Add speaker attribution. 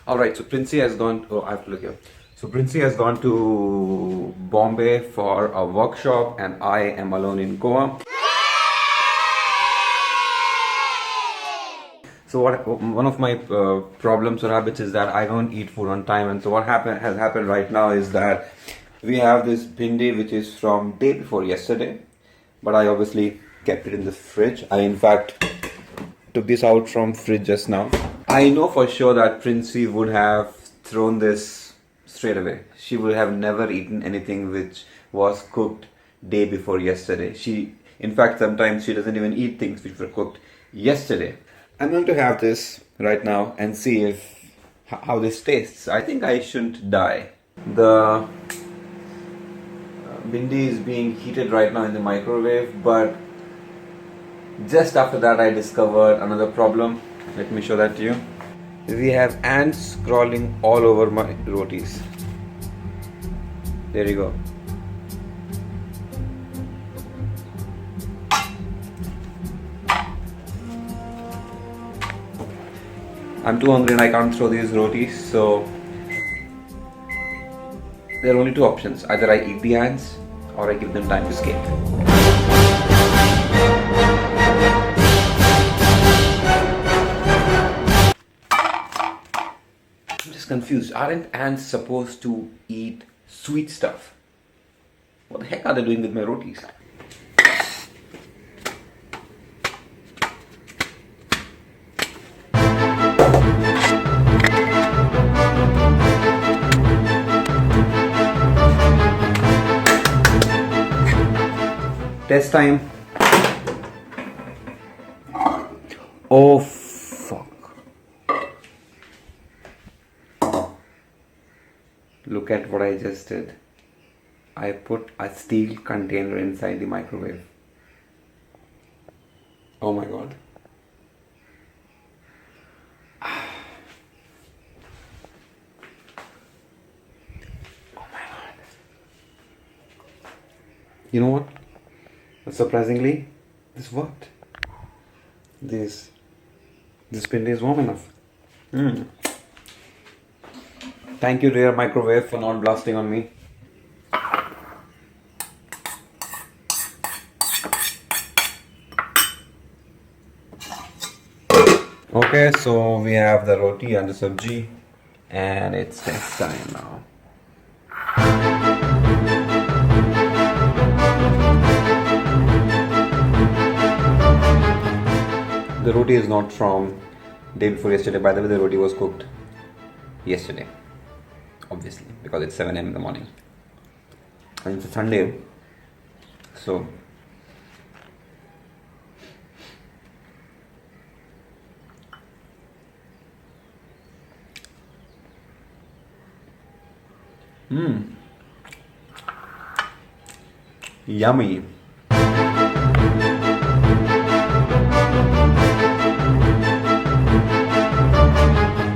Speaker 1: All right, so Princey has gone. Oh, I have to look here. So Princey has gone to Bombay for a workshop, and I am alone in Goa. So one of my problems or habits is that I don't eat food on time, and so what has happened right now is that we have this bhindi which is from day before yesterday, but I obviously kept it in the fridge. I in fact took this out from fridge just now. I know for sure that Princey would have thrown this straight away. She would have never eaten anything which was cooked day before yesterday. In fact, sometimes she doesn't even eat things which were cooked yesterday. I'm going to have this right now and see how this tastes. I think I shouldn't die. The bhindi is being heated right now in the microwave, but just after that I discovered another problem. Let me show that to you. We have ants crawling all over my rotis. There you go. I'm too hungry and I can't throw these rotis, so there are only two options. Either I eat the ants or I give them time to escape. I'm just confused. Aren't ants supposed to eat sweet stuff? What the heck are they doing with my rotis? Test time. Oh fuck. Look at what I just did. I put a steel container inside the microwave. Oh my god. Oh my god. You know what? Surprisingly, this worked. This bhindi is warm enough. Thank you, dear microwave, for not blasting on me. Okay, so we have the roti and the sabji, and it's test time now. The roti is not from day before yesterday. By the way, the roti was cooked yesterday, obviously, because it's 7 a.m. in the morning. And it's a Sunday, so yummy.